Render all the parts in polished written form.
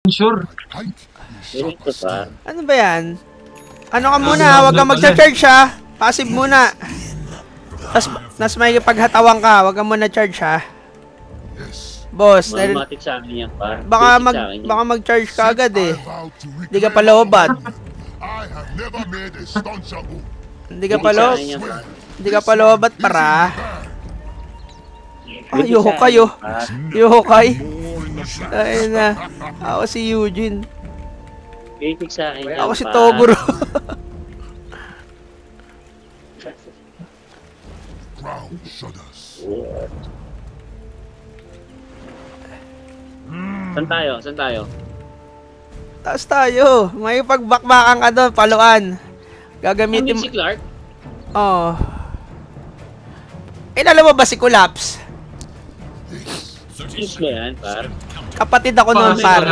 Sure. Ito pa. Ano ba yan? Ano ka muna, huwag kang mag-charge ha. Passive muna. Nas may paghatawan ka, huwag kang muna charge ha. Boss, dahil Automatic sa akin yan, par. baka mag-charge ka agad eh. Hindi ka pa lobat. Hindi ka pa lobat. Hindi ka pa lobat para. Ayoko kayo. Ayoko kay. Ayun na. Ako si Eugene. Basic sa akin yan, Ako si par. Toguro. Saan tayo? Saan tayo? Taas tayo. May pagbakbakan ka doon, paluan. Gagamitin mo. Si Clark? Oh. Alam mo ba si Collapse? Yes ba yan, par? Kapatid ako noon, par.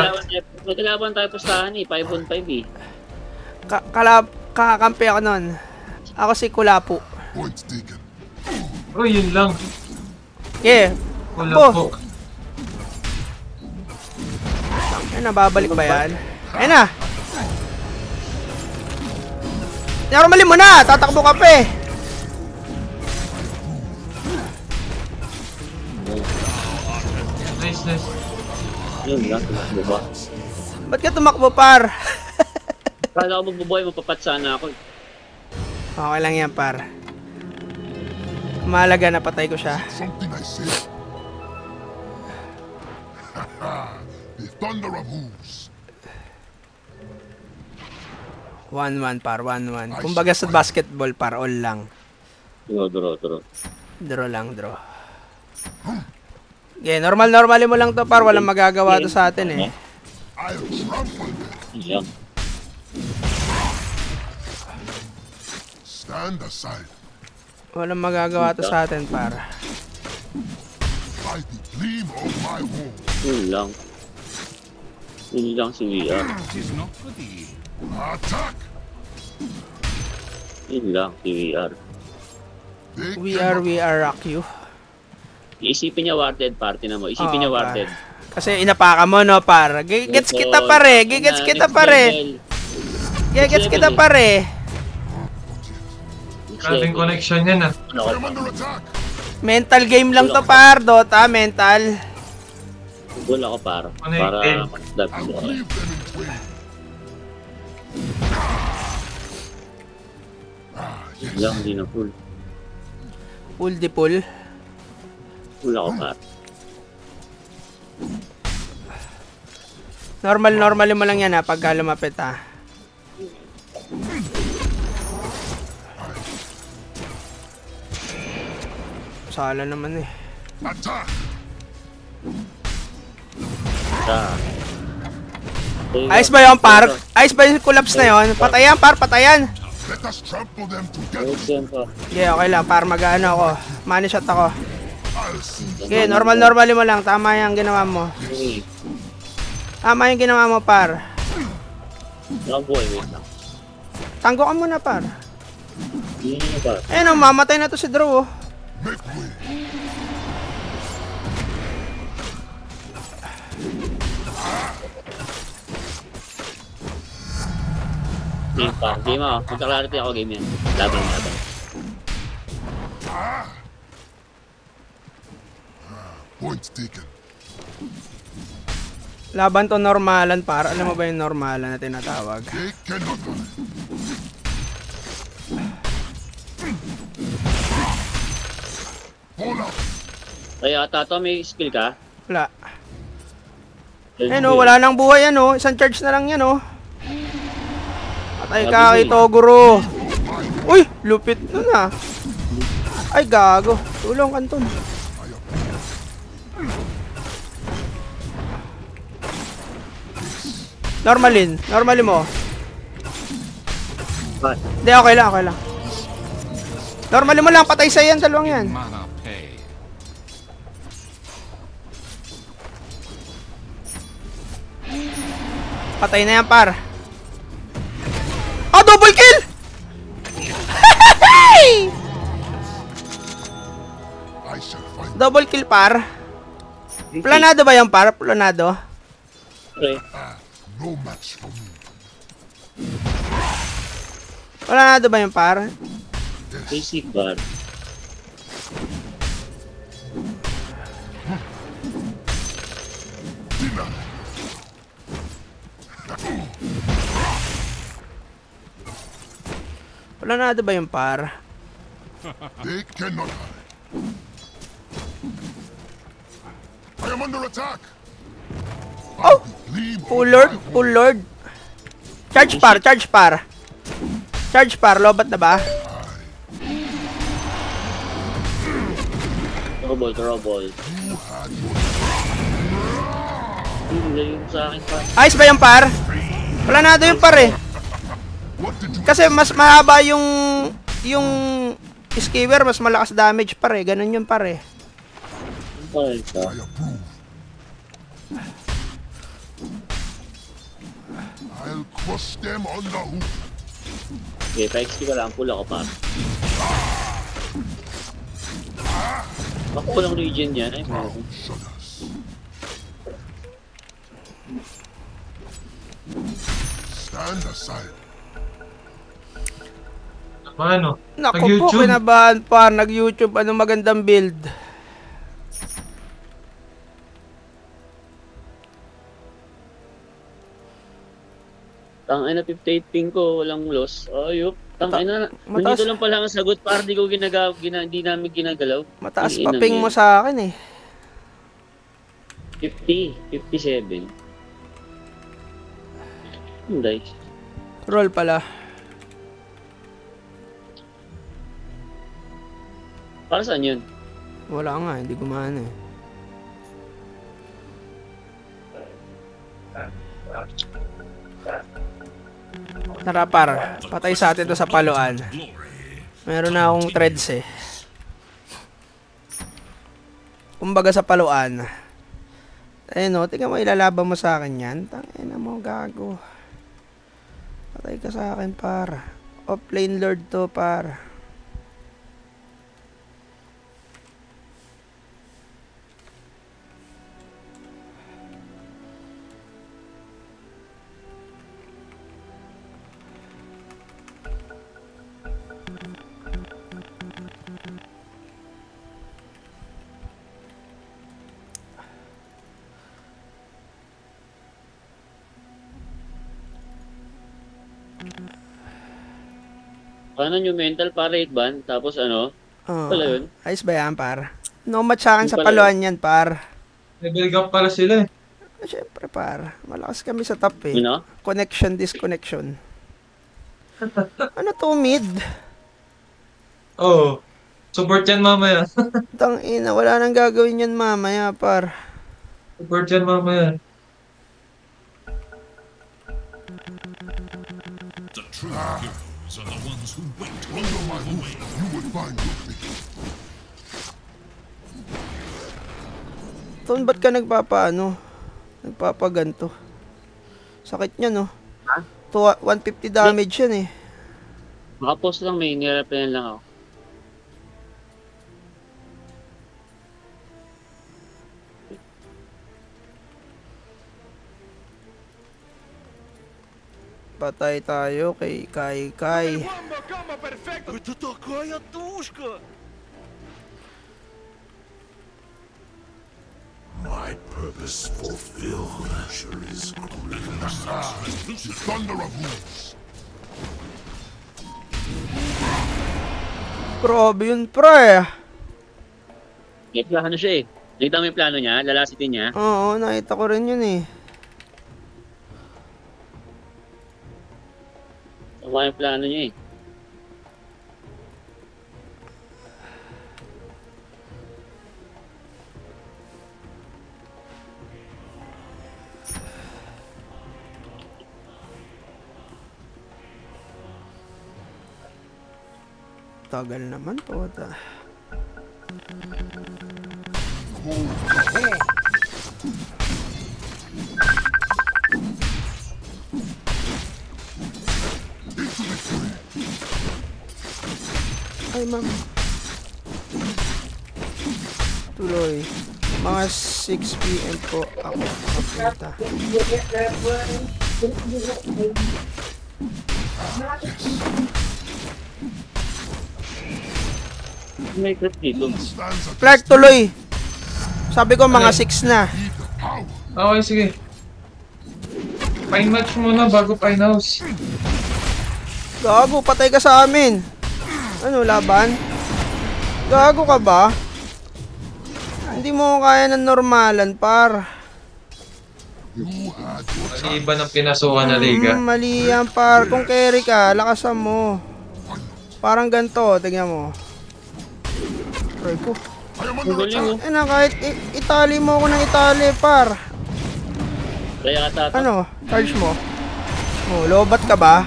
Magkalaban tayo pustahan eh, 5-on-5 eh. Kakampi ako noon. Ako si Kulapu. Oh, yun lang. Yeah. Wala Po. po. Ayun na, babalik ba yan? Ayun na. Normally mo na. Tatakbo ka pa eh. Nice, nice. Yun lang, tumakbo ba? Ba't ka tumakbo, par? Kala ko magbubuhay, mapapat sana ako. Okay lang yan, par. Mahalaga na patay ko siya. Something I said. The thunder of hooves. 1-1, par. 1-1. Kumbaga sa basketball, par. All lang. Draw. Draw lang, draw. Okay, normally mo lang to, par. Walang magagawa to sa atin eh. I'll trample them. Yan. Stand aside. Walang magagawa to sa atin, par. By the gleam of my wall. Yun lang. Yun lang si VR. Attack. Yun lang si VR. They We cannot are rock you. Iisipin niya warded party na mo. Isipin Oo, niya par. warded. Kasi inapaka mo, no, par. Gigets kita, pare. Gigets kita, pare. Gigets kita, pare. Kating connection yan ah. I'm under attack. Mental game lang to, par. Dota, mental. Goal ako para. Para mag-dab I will ko. leave them in twain. Yun lang, hindi na full. Full di full. Full ako para. Normal mo lang yan, ha, pagka lumapit, ha. Sala naman, eh. Attack. Ayos ba yun, par? Ayos ba yung collapse na yun? Patayan, par, patayan. Let us trample them together. Ayos yan pa. Okay, okay lang, par, mag-ano ako. Money shot ako. I'll see. Okay, normal mo lang. Tama yung ginawa mo. Tama yung ginawa mo, par. Nakabuhay, wait lang. Tanggo ka muna, par. Hindi na pa. Ayun, oh, mamatay na to si Drew, oh. Make way. Game pa. Game ako. Magka-clarity ako game yan. Laban. Point taken. Laban to normalan, par. Alam mo ba yung normalan na tinatawag? They cannot hide. Hold up. Kaya tato, may skill ka? Wala. Ayun, oh, wala nang buhay, ano. Isang charge na lang yan, oh. Patay ka kay Toguro. Uy, lupit nun, ah. Ay, gago. Tulong, Anton. Normalin mo. Hindi, okay lang. Normalin mo lang, patay sa yan, dalawang yan. Patay na yan, par. Oh, double kill! I shall find Double kill, par. Planado ba yan, par? Planado? Okay. No match for me. Wala na ba yung par? Basic bar. Wala na ba yung par? They cannot hide. I am under attack. Oh! Leave Full lord, full lord. Charge par, charge par. Charge par, lobat na ba? Trouble. Hindi yung sa akin pa. Ayos ba yung par? Wala na yung par eh. What did you Kasi mas mahaba yung skewer, mas malakas damage par eh. Ganun yun par eh. Ano pa? I approve. I'll crush them on the hoof. Okay, pa-XP ka lang. Pull ako pa. Baka walang regen yan. Ay, meron. Ground shudders. Stand aside. Paano? Naku po, Nag-YouTube. kinabahan par. Nag-YouTube, anong magandang build. Tangina 58 ping ko, walang loss. Ayop. Tangina, Mataas. nandito lang pala ang sagot para di ko hindi namin ginagalaw. Mataas Ang pa ina ping niya. mo sa akin eh. 57. Hindi. Roll pala. Para saan yun? Wala nga, hindi gumana eh. Tara par, patay sa atin to sa paluan. Meron na akong threads eh. Kumbaga sa paluan. Ayun o, tingnan mo, ilalaban mo sa akin yan. Tangina mo, gago. Patay ka sa akin par. Offlane lord to par. Paano yung mental para 8 ban? Tapos ano? Oh, Wala yun. ayos ba yan par? No match sa akin Yung sa pala paluan yan par. Level gap pala sila eh. Siyempre par, malakas kami sa top eh. Ano? Connection, disconnection. Ano to mid? Oo. Support yan mamaya. Tangina, wala nang gagawin yan mamaya par. Support yan mamaya. The true heroes are the ones who wait Under my hoof, you will find your fate. Ton, ba't ka nagpapaganto? Sakit niya no? Ha? 150 damage yan eh. Makapost lang, may niraplayan lang ako. Patay tayo kay Kai. Это такая тушка! My purpose fulfilled. Sure is the thunder of hooves. Grabe yun pre. May plano siya eh. Nakita mo yung plano niya? Lalasitin niya? Oo, nakita ko rin yun eh. Tama yung plano niya eh. Tagal naman po. Ay, ma'am. Tuloy. Mga 6 PM po ako papunta. May crit dito. Stands against Clark, tuloy! Sabi ko mga 6 na. the power. Okay, sige. Fine match muna bago fine house. Gago, patay ka sa amin. Ano, laban? Gago ka ba? Hindi mo kaya ng normalan, par. You had your Kasi iba ng pinasukan na liga. Mali yan, par. Kung carry ka, lakasan mo. Parang ganito, tignan mo. Try ko. I am Ang under galing attack. oh. Eh na, kahit itali mo ako ng itali, par. Kaya ka tato. Ano, charge mo. Oh, lobat ka ba?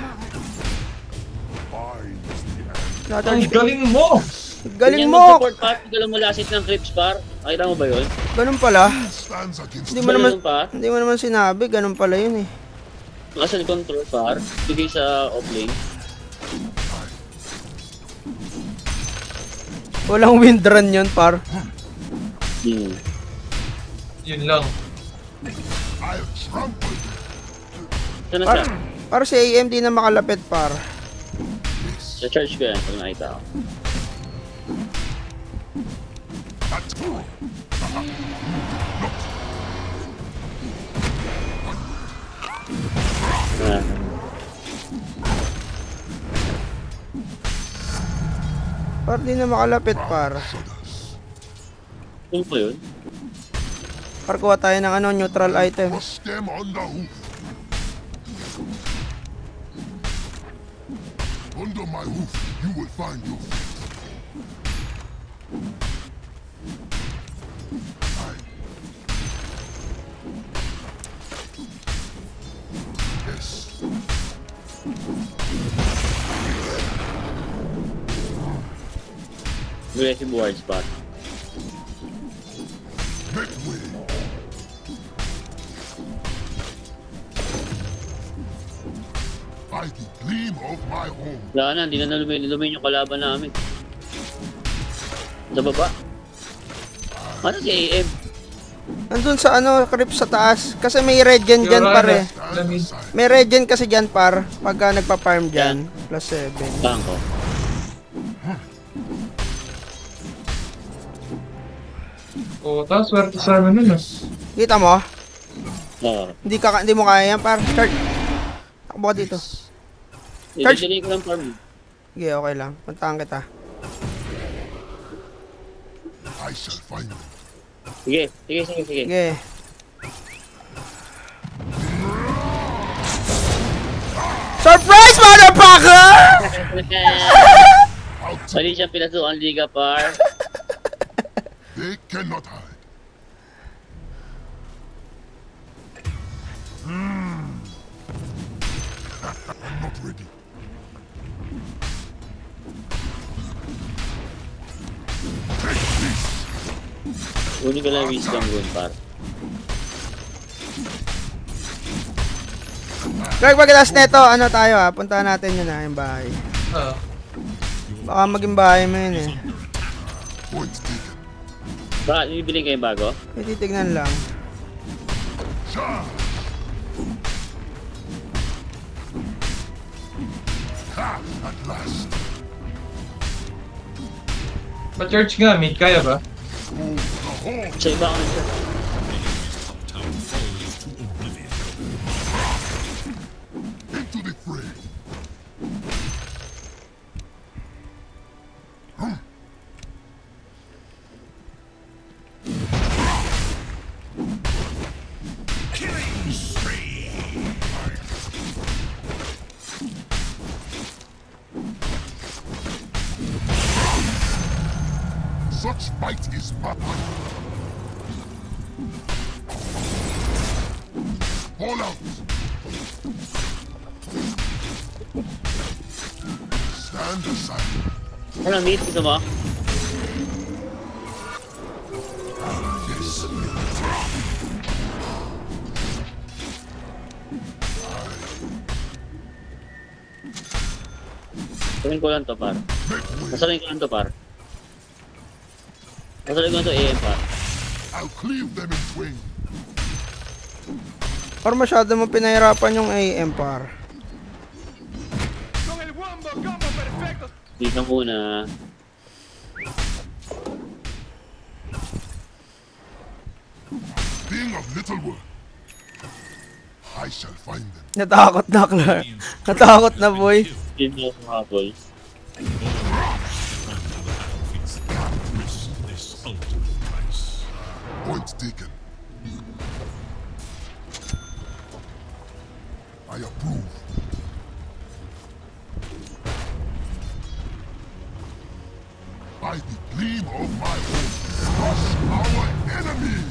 Mine is the end. Ang Na-charge ko. galing mo! Galing Ganyan mo! mag-support par. Galang mo lasit ng creeps par. Nakita mo ba yun? Ganun pala. Stands against Hindi mo naman, Ganun par. hindi mo naman sinabi, ganun pala yun eh. Nakasal control par. Bigay sa offlane. Walang windrun yun, par. Hmm. Yun lang. I'll trample them. Sana Par, siya? para si AM di na makalapit, par. Sa charge ko yan pag nakita ko. That's true. Ah. Par di na makalapit, par. Ano po yun? Par kuha tayo ng ano, neutral item. Push them on the hoof. Under my hoof, you will find your feet. Yes. Aggressive ward spot. Make way. By the gleam of my home. Wala na, hindi na lumayin yung kalaban namin. Sa baba. Ano si AM? Nandun sa ano, creep sa taas. Kasi may regen dyan, par eh. Stand aside. May regen kasi dyan, par. Pagka nagpa-farm dyan. Plus 7. Bangko. O, tapos swerte sa amin nun ah. Kita mo? Oo. Hindi mo kaya yan, par. Charge. Takbo ka dito. Charge. Idadali ko lang farm. Sige, okay lang. Puntahan kita. I shall find them. Sige, sige, sige, sige. Sige. Surprise, motherfucker! Mali siyang pinasukan liga par. They cannot hide. I'm not ready. Take this. Uni ko lang wisdom gun par. Greg, pagkatapos neto, ano tayo ha? Puntahan natin yun ha, yung bahay. Ah. Baka maging bahay mo yun eh. Point taken. Baka bibili kayo bago? May titignan lang. Cha! Ha! At last. Pa-church nga, mid. Kaya ba? Sa iba ako nasa. Town falls to oblivion. Into the fray. Killing spree. Such might is my Fall out. Stand aside. Ano, meet gusto mo? Yes. Sabihin ko lang to par. Make way. Nasabihin ko lang to par. Nasabihin ko lang to AM par. I'll cleave them in twain. Or masyado mo pinahirapan yung AM, par. Con el wombo combo perfecto. Dito muna. Being of little worth, I shall find them. Natakot na, Clark. Natakot na, boy. Dito ako habol. This ultimate price. Point taken. I approve. By the gleam of my hope, crush our enemy!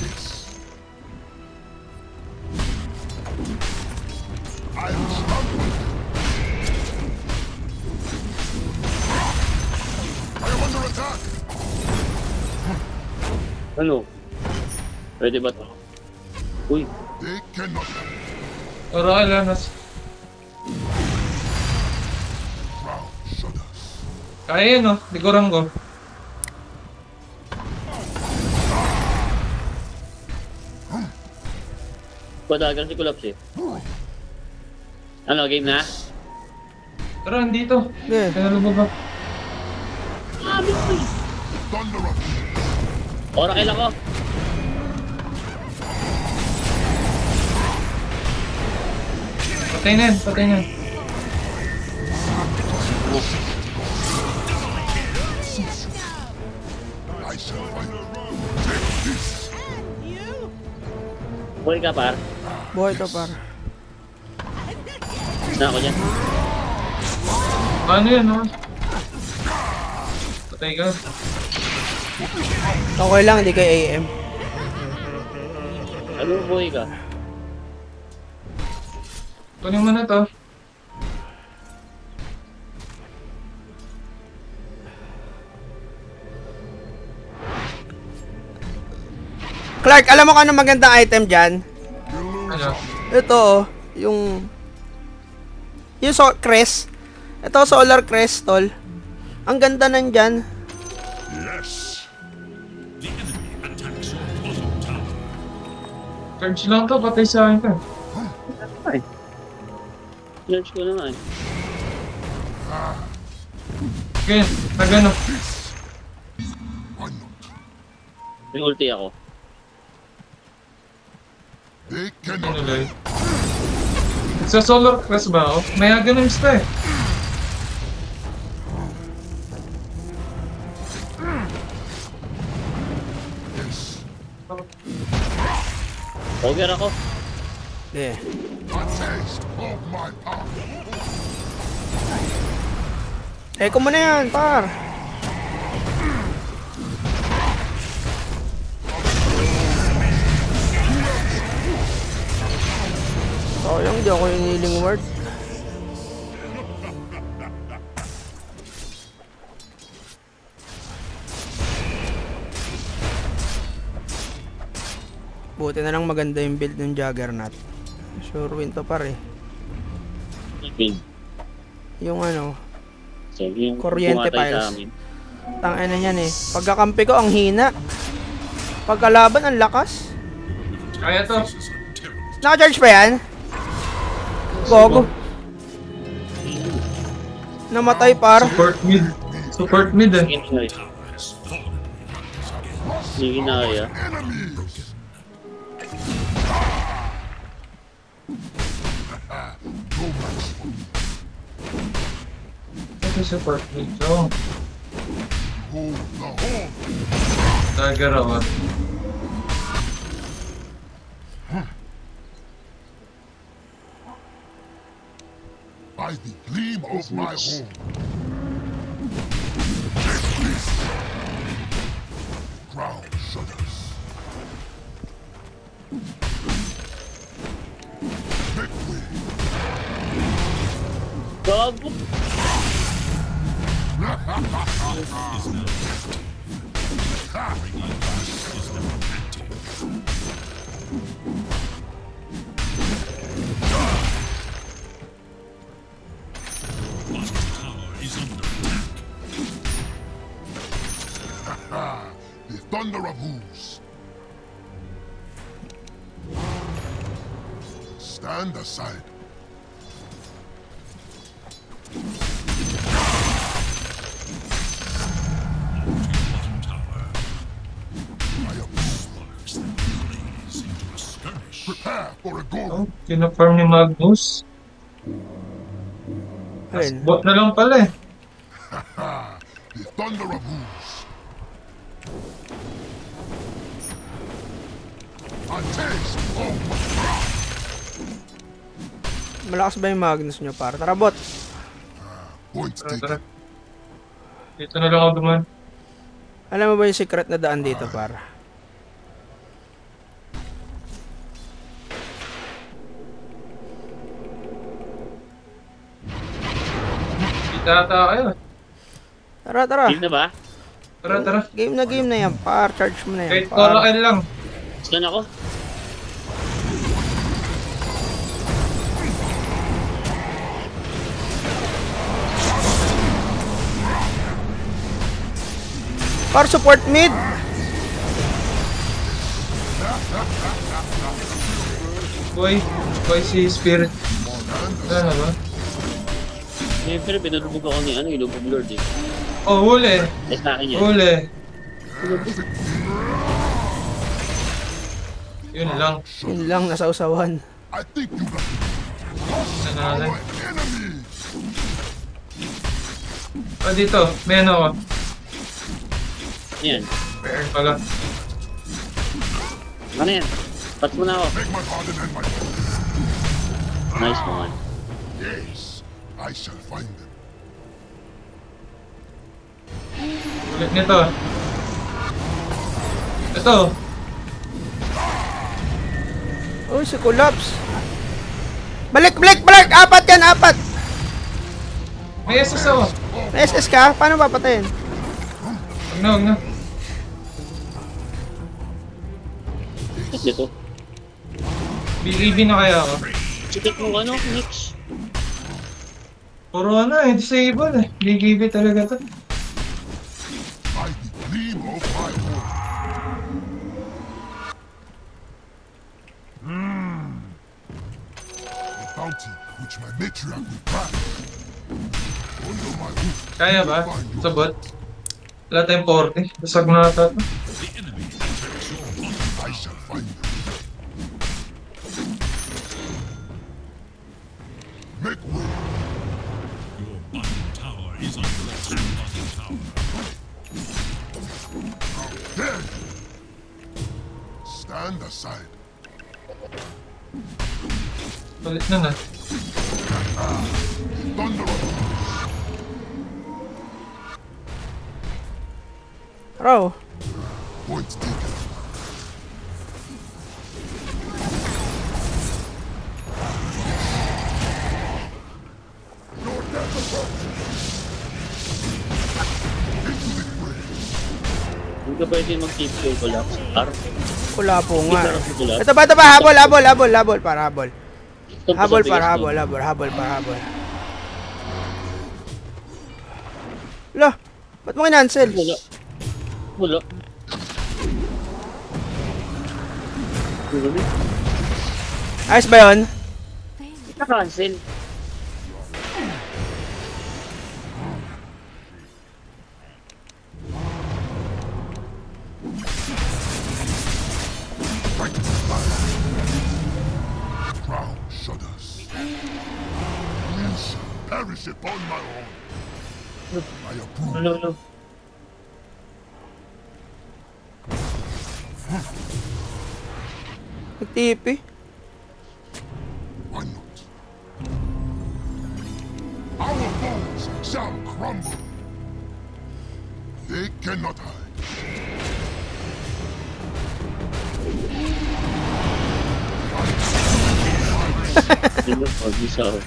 Yes. I'll trample them. I am under attack! Ano? Pwede ba to? Uy, They cannot Pero kailan nas. drown shudders. Kaya yun, no? Likuran ko. padagan si Kulaps eh. Ano, game na? Pero andito. Yeah. Kaya lumabas. Thunder up! Oracle ako. Patay na yan, patay na yan. I shall find them. Take this! Buhay ka, par. Buhay to, par. Na ako dyan. Ano yan, no? Patay ka. Okay lang, hindi kay AM. Ano, buhay ka? Kunin mo na to. Clark, alam mo kung ano magandang item dyan? Ano? Ito, oh, yung crest. Ito, solar crest, tol. Ang ganda nandyan. Yes! The enemy attacks your bottom tower. Charge lang to, patay sa akin to. Ay. Search ko naman. Ganyan, nagano. Why not? May ulti ako. They Ano cannot lang. Sa solar crest ba ako? May ganunista eh. yes. Ogre ako. Yeah. A taste of my power. Echo mo na yan, par. Sayang, di ako yung healing word. Buti na lang maganda yung build ng Juggernaut. Sure win to, par eh. Win. Yung ano, So, yung Kuryente pumatay piles. sa amin. tangina niyan eh. Pagkakampi ko, ang hina. Pagkalaban, ang lakas. Kaya to. This is a terrible Naka-charge pa yan? Gogo. Namatay, par. Support mid. Support mid eh. Sige na. tower has fallen. Sige na kaya. Enemies! No match for me. Ito support mid. So, Hold the horn. dagger ako. By the gleam of my horn. Take this! Ground shudders. Make way. Gago! is now active. Radiant is now active. Bottom tower is under attack. thunder of hooves. Stand aside. Bottom tower. I approve. Sparks that blaze into a skirmish. Prepare for a goal. Oh, kina-farm ni Magnus. Ayun. Bot na lang pala eh. The thunder of hooves. A taste of Malakas ba yung Magnus nyo, par? Tara, bot. point Tara, taken. tara. Dito na lang ako duman. Alam mo ba yung secret na daan dito, par? Dito ata kayo. Tara, tara. Game na ba? Tara, tara. Game na yan, par. Charge mo na yan, Kahit par. Korakel lang. Saan ako? Par, support mid. Boy si Spirit. Ano ba? Pero pinulubog ako ni ano, ilubog Lord eh. Oh, huli. Eh sa akin yan. Huli. Yun lang. Yun lang, nasa usawan. I think you got Nanalay. our enemy. Oh, dito. May ano ako. Yan. Meron pala. Ano yan? Pat mo na ako. Make my pardon and my Nice one. yes. I shall find them. Ulit nito. Ito. Uy, si Collapse. Balik! Apat yan, apat! May SS ako. May SS ka? Paano papatayin? Huwag na, huwag na. Dito. BKB na kaya ako. Sikit mo ano, Nix. Puro ano eh, disable eh. BKB talaga to. By the gleam of my horn. The bounty which my matriarch will grant. Under my roof. Kaya ba? Sa bot? Wala tayong 40. Basag na ata to. The enemy attacks your bottom. I shall find them. Make way. Your bottom tower is under attack. Bottom tower. Then stand aside. Ulit na na. Thunder of Raw. point taken. Your death approaches. Into the grave. Hindi ka pwede mag-keep ko collapse. Wala po nga. Hindi ka collapse. Ito ba? Habol. Para habol. Habol. Lo, ba't mo kinancel? Wala. Ayos ba yun? Na-cancel. Ground shudders. You shall perish upon my own. I approve. Ano. Nag-TP. Why not? Our foes shall crumble. They cannot hide. Hindi mo pag-isa ako.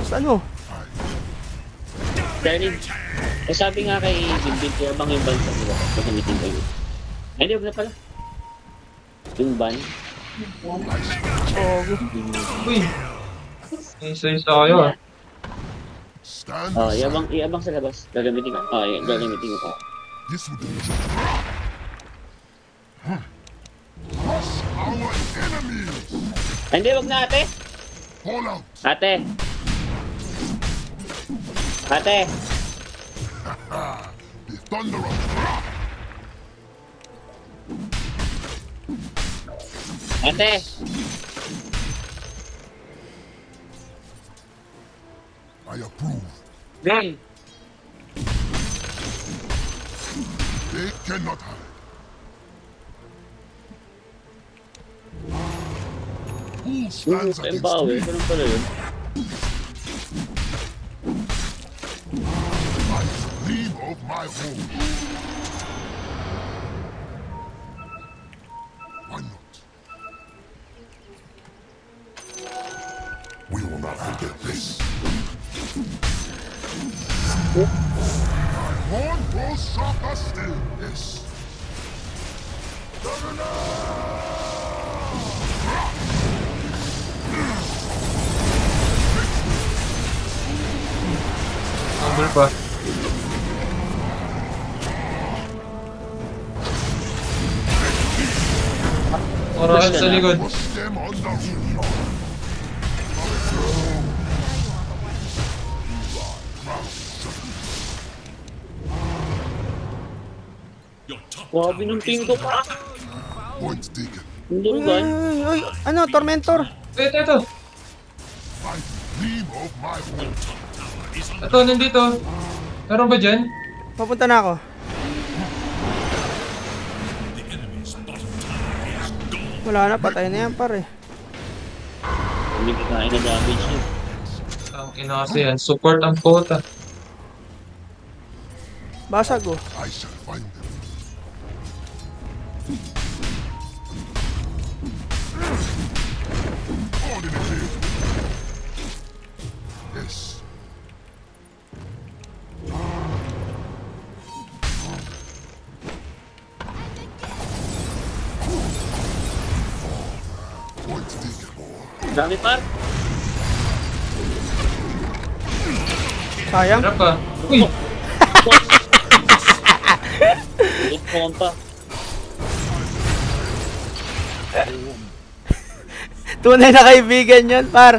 Basta ano? Dahil, sabi nga kay Bimbit, abang yung ban sa mga gagamitin kayo. Ay, hindi, huwag na pala. Yung ban. Uy. Isa-isa kayo ah. Stand Oh, aside. iabang sa labas. Gagamitin ko. Oh, gagamitin ko. This would be Crush our enemies. Ay, hindi, wag na ate. Fall out. Ate. Ate. The thunder of Ate. I approve. Gang. They cannot hide. Who stands against Empower. me? Ganun pala yun. I dream of my home. Why not? We will not forget this. My horn grows sharper still. Yes. Humble pa. Oral sa likod. Push them on the roof. Your top Wow, tower is binumping ko pa. Point taken. Hindi Uy, ba? uy, ano, Tormentor. Ito. I dream of my home. Ito, nandito. Meron ba dyan? Papunta na ako. the enemy's bottom tower is gone. Wala na, patay na yan, pare. Hindi ka kain na damage yun. Ang ina kasi yan. Support ang kota. Basag, oh. I shall find them. Ordinary. Yes. Point taken. Dami par. Sayang. Harap pa. Uy! Ulit ko pa. Tunay na kaibigan yan, par.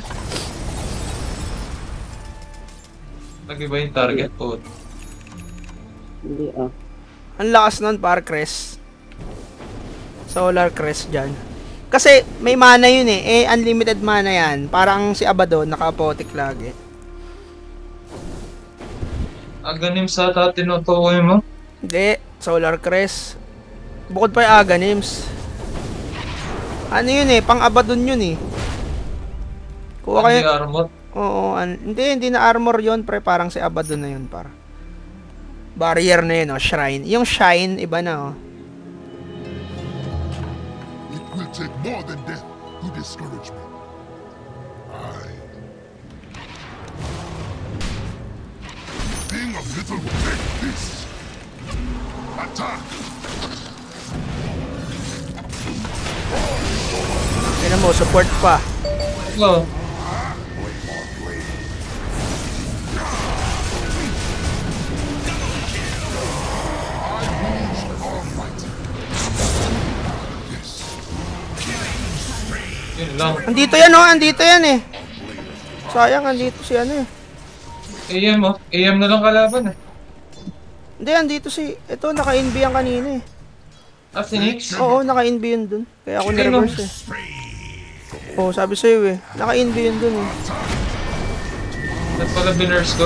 Nag-iba yung target po. Hindi ah. Ang lakas nun, par, Crest. Solar Crest dyan. Kasi may mana yun eh. Unlimited mana yan. Parang si Abaddon, naka-apotek lagi. Aganim sa ata tinutukoy mo. Hindi, Solar Crest. Bukod pa yung Aganims. Ano yun eh, pang Abaddon yun eh. Kuha Hindi kayo. armor. Oo, hindi na armor yun, pre. Parang si Abaddon na yun, par. Barrier na yun, oh, shrine. Yung shine, iba na, oh. It will take more than death to discourage me. Being of little take this. Attack! Tignan mo, support pa. Oh. Yun lang. Andito yan, oh. Andito yan, eh. Sayang, andito si ano, eh. AM oh. AM na lang kalaban eh. Hindi, andito si... Ito, naka-NB yan kanina, eh. Ah, si Nix? Oo, naka-NB yun dun. Kaya ako Ayun, nireverse, eh. Oo, sabi sa'yo, eh. Naka-NB yun dun, eh. Ba't pala binurse ko?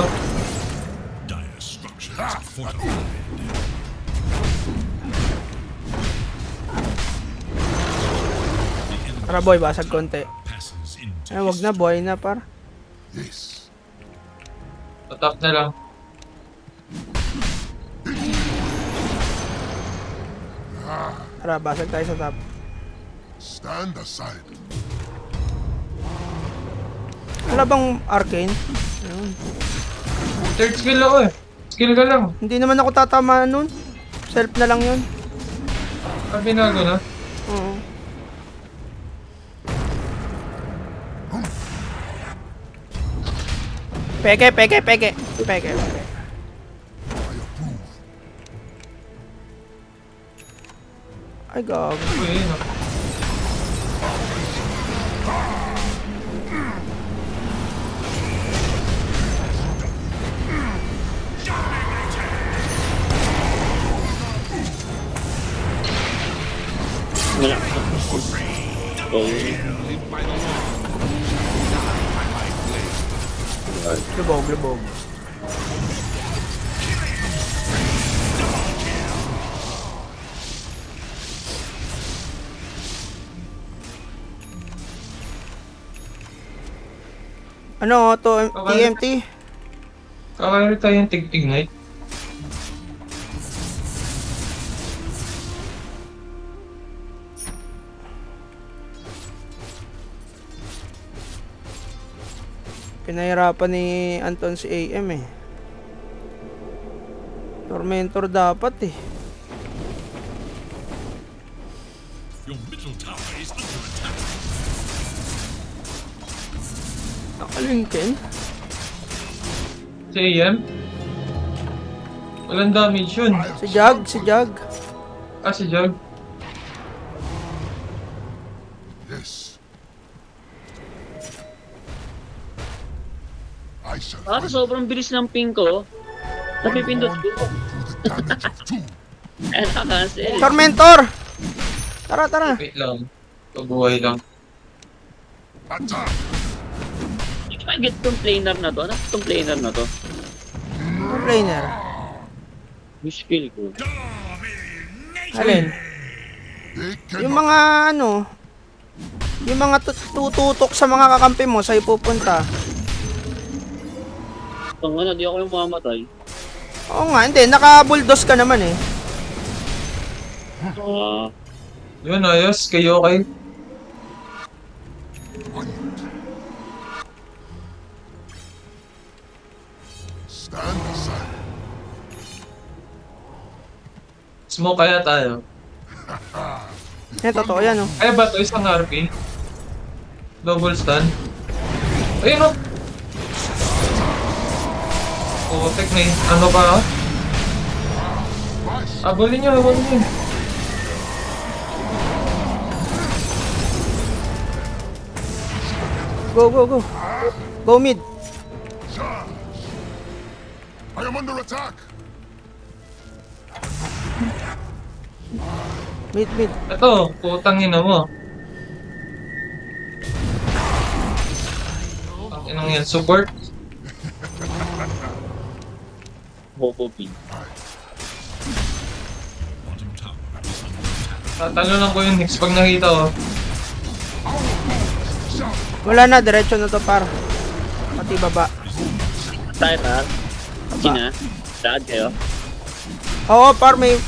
Dire structures are fortified. Tara, boy, basag konti. Passes into Ay, wag na, boy na, par. Yes. Attack na lang. Tara, basag tayo sa top. Stand aside. Wala bang arcane? Ayun. Third skill ako eh. Skill ka lang. Hindi naman ako tatamaan nun. Self na lang yun. Ah, binago na. Oo. Peke, peke, peke. Peke. I approve. Ay, gago. Uy, ayun, oh. Wala. Oh, Lubog, lubog. Ano to? TMT? Kakari tayo yung tig-ignite. Pinahirapan ni Anton si AM eh. Tormentor dapat eh. Your middle tower is under attack. Nakalingkin. Si AM? Walang damage yun. Si Jag, si Jag. Ah, si Jug. Yes. I shall Bakit fight sobrang bilis ng ping ko? Napipindot ko. through the damage of two. Eh, naka-cancel. Tormentor! Tara, tara. Wait lang. Pabuhay lang. Attack! Hindi ko get tong planar na to. Ano tong planar na to? Trainer. Yung skill ko. Alin? They Yung cannot mga ano, yung mga tututok sa mga kakampi mo sa'yo pupunta. Ang ano, di ako yung mamatay. Oo nga, hindi. Naka-bulldoze ka naman eh. Yun, ayos. Kayo okay? stand aside. Smoke kaya tayo. Yan, totoo yan oh. Kaya ba ito isang RP? Double stun? Ayun, oh! Putek na yun. Ano ba? Abulin nyo, abulin nyo. Go, go, go. Go mid. I am under attack. Mid, mid. Ito, putang ina mo. Ang inang yan, support. Hopo pin. Bottom tower is under attack. Tatalo lang ko yung next pag nakita ko. Wala na, diretso na to par. Pati baba. Tyra. Sina. Dad kayo. Oo par, may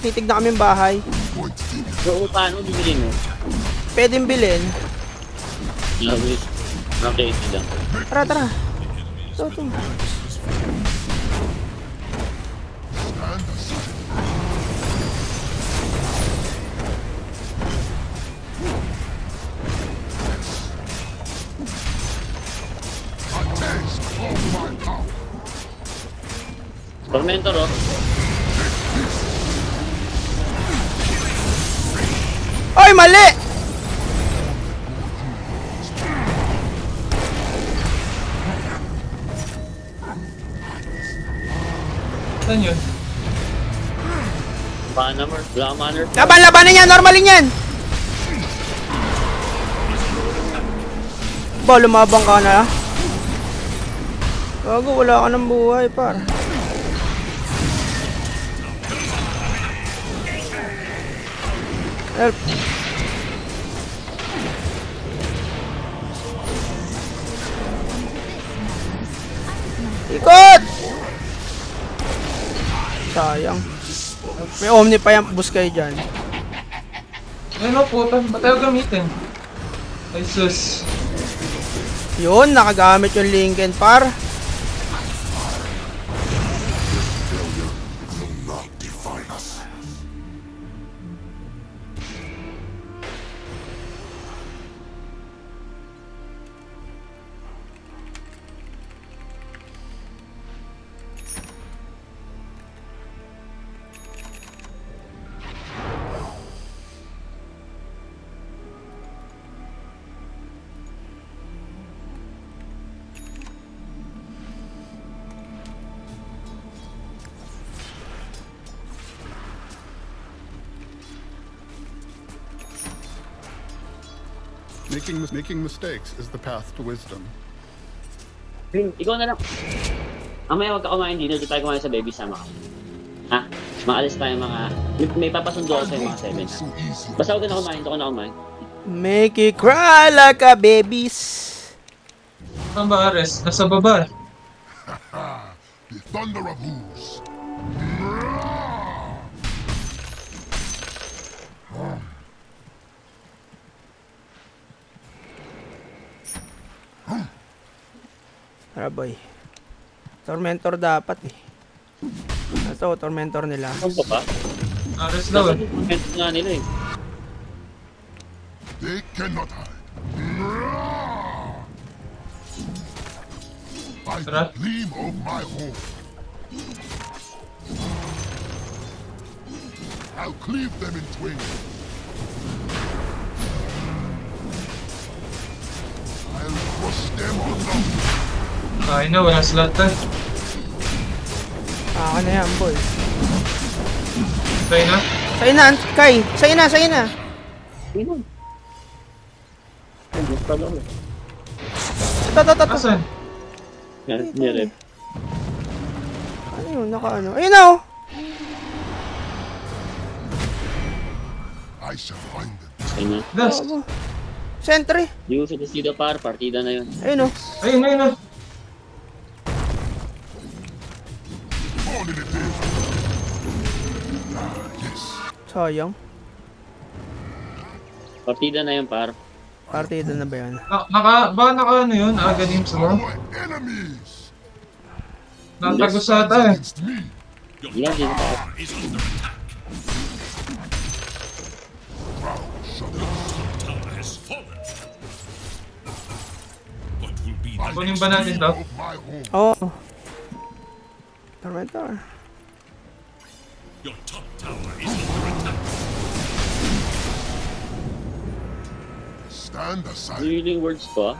titig na kaming bahay. So, paano bibili mo? Pwedeng bilhin. Lawis. Okay, lang. Tara, tara. Ito, ito. Stand aside. A taste of my power. Tormentor, oh. Ay, mali! Saan yun? Banner. Black Manor. Laban, labanan yan! Normalin yan! Ba, lumabang ka na? Gago, wala ka ng buhay, par. Help. Ikot! Sayang. May Omni pa yung bus kayo dyan. Ayun o, puta. Ba't tayo gamitin? Ay, sus. Yun, nakagamit yung Lincoln par. Not define us. Making mistakes is the path to wisdom. Green, ikaw na lang. Mamaya wag ka kumain dinner, di tayo kumain sa baby sama ka. Ha? Maalis tayo mga... May papasundo ako sa'yo mga 7 ha. So easy. Basta huwag ka na kumain, ito ka na kumain. Make it cry like a babies. Saan ba, Ares? Nasa baba. The thunder of hooves. Tara boy. Tormentor dapat eh. Ito, tormentor nila. Ano pa ba? Ares daw eh. Comment nga nila eh. They cannot hide. By the Tara. gleam of my home. I'll cleave them in twain. I'll crush them on them. Ay na, wala sila tayo. Akin na yan boy. Tayo na. Sa'yo na, Kai. Sa'yo na, sa'yo na. Sino? Ay, gusto lang eh. Ito. Asan? Yan, nirep. Ano yun, naka ano. Ayun na oh. I shall find them. Ayun na. Das. Abo. Sentry. Di ko sa Desido par, partida na yun. Ayun oh. Ayun, ayun na. All in a day. Yes. Sayang. Partida na yun par. Partida na ba yan? Naka ano yun? Aganim sa mo? Our enemies. Natagos ata eh. Against me. Your Yan, din par. tower is under attack. Your tower has fallen. What will be the Kunin next ba natin to? Of my home. Oo. Oh. Tormentor. Your top tower is under attack. Stand aside. Healing words ko ah.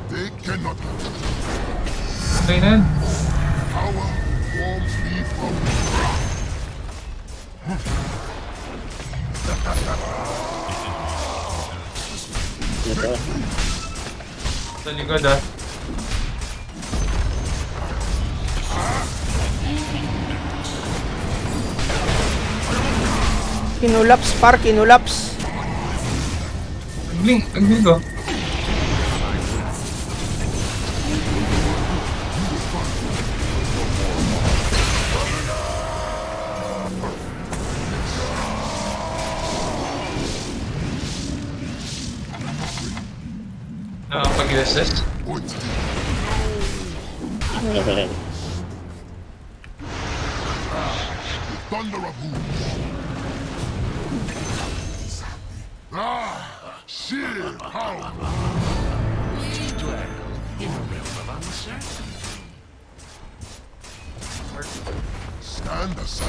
They cannot hide. Tayo na yan. Power warms me from Ito. Sa likod ah. Kinulaps, par, kinulaps. Agling ko. Nakapag-USS. point. Thunder of hooves. Sheer power. Stand aside.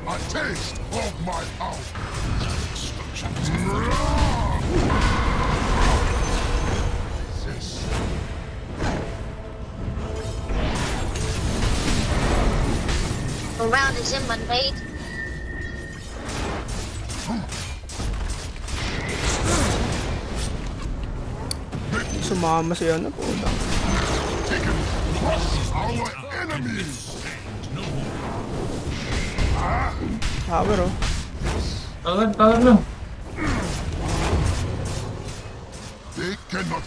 A taste of my power. Yes. The round is in, mate. Sumama siya na po. Taken. Crush our enemies. Power oh. Tahan lang. They cannot.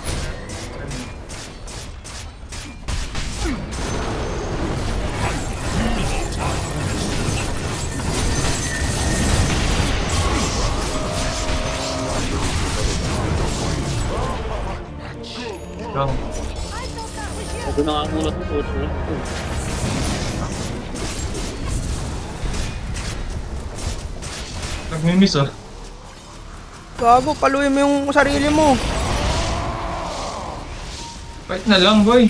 Lang. Ito nakakulot ng puto. Nagmimiss oh. Gago, paluin mo yung sarili mo. Fight na lang boy.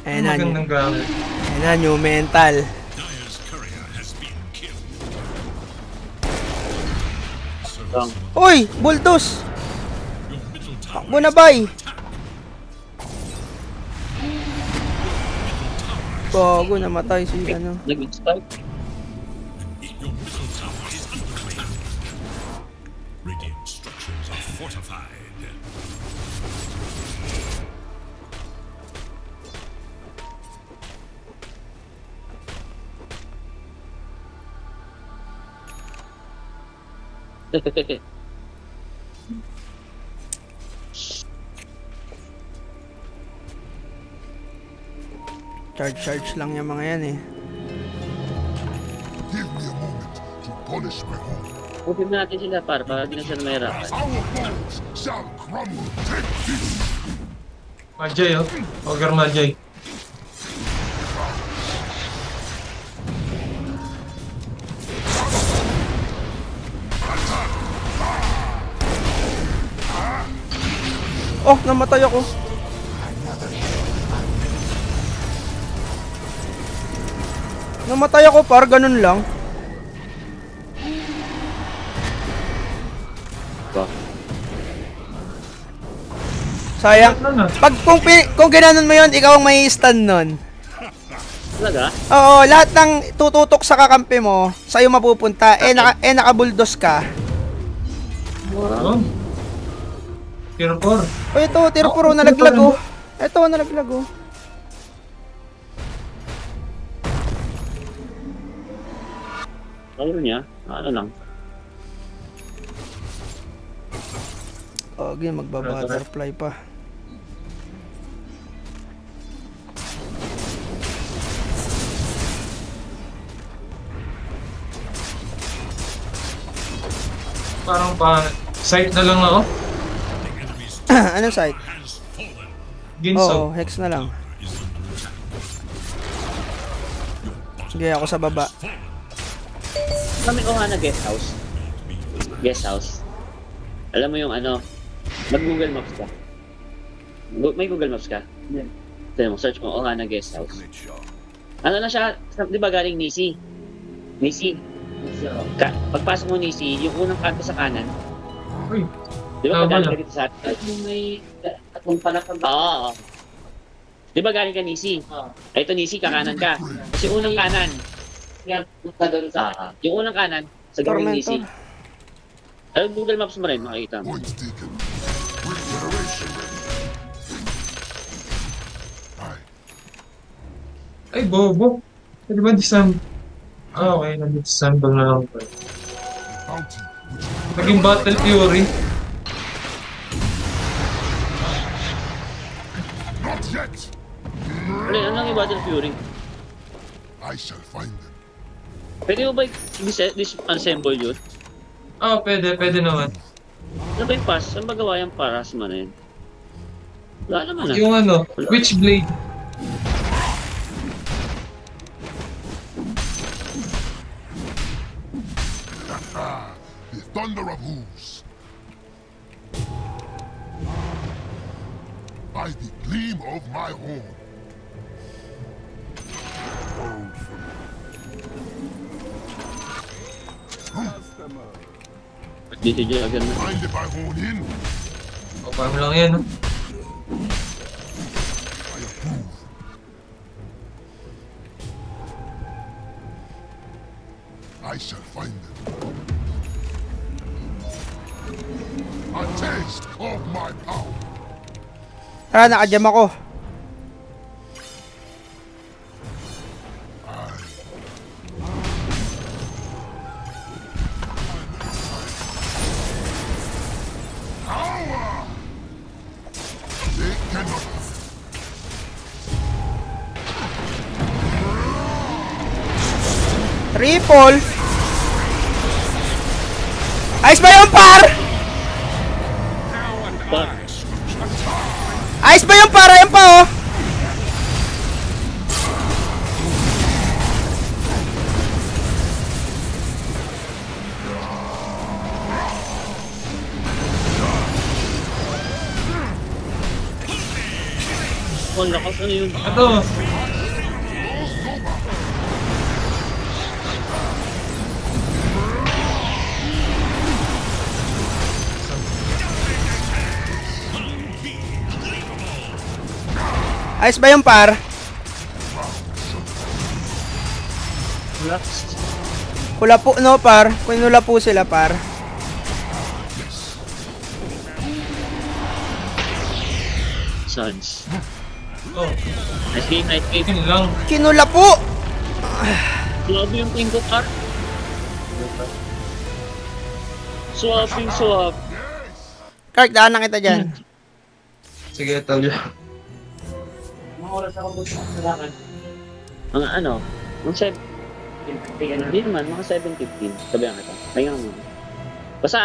Ayan na, Magandang gamit. ayan na, new mental. Dire's courier has been killed. Lang. Uy, Bultos! Your middle tower Takbo na bay! attack. Bago, namatay si ano. Nag-start. Your middle tower is under attack. Radiant structures are fortified. Charge lang yung mga yan eh. Give me a moment to polish my home. Pupin natin sila para di na sila mahirapan. Our foes shall crumble. Take this. Majay, oh. Ogre Majay. Oh, namatay ako. Namatay ako, par ganun lang. Ba? Sayang. Ano na? Pag kung ginanon mo 'yon, ikaw ang may stun nun. Talaga? Oo, lahat ng tututok sa kakampi mo, sa'yo mapupunta. Naka-bulldoze ka. Wow. Tier 4. O ito, tier 4 nalaglag oh. Ito, nalaglag oh. Ano niya? Ano lang? Okay, magba-butterfly pa. Parang site na lang ako. Anong site? Has fallen. Ginso. Oo, hex na lang. Sige, ako sa baba. Kami ko nga na guest house. Guest house. Alam mo yung ano, mag-Google Maps ka. May Google Maps ka? Tignan mo, search mo, Ohana Guest House. Ano na siya, di ba galing Nisi? Nisi. Pagpasok mo Nisi, yung unang kanto sa kanan, Uy. di ba Tama galing na. ka dito sa atin? Yung may atong palakang. Oo. Di ba galing ka Nisi? Ay, ito Nisi, kakanan ka. Kasi unang kanan. Yung unang kanan, sa gawing Nisi. Tormentor. Ay, Google Maps mo rin, makikita mo. Points taken. Regeneration ready. Aye. Ay, bobo. Di ba December? Ah, okay. Nag-December na lang pa. Bounty which Naging Battle Fury. not yet. Ano lang yung Battle Fury? I shall find them. Pwede mo ba disassemble yun? Ah, pwede naman. Ano ba yung pass? Saan ba gawa yung paras mo na yun? Wala naman ah. Yung ano, Witchblade. The thunder of hooves. By the gleam of my horn. Ba't dito dyan agad na? Mind if I horn in? O, farm lang yan, no? I approve. I shall find them. A taste of my power. Tara, nakajam ako. Power! They cannot. Triple. Ayos ba yung par? But, Ayos ba yung par? Ayan pa oh. oh, lakas ano yun? Ito. Ayos ba yung par? Relax. Hula po, no, par? Kunula po sila, par. Sons. Oh, Nice game, nice game. yun lang. Kinula po! Suwabe yung king ko, par. Swapping swap. Kark, daan na kita dyan. Sige, Talya. Mga oras ako po sa kailangan. Mga ano? Mga 7. Hindi naman, mga 7:15. Sabi nga kita. Kaya nga mo. Basta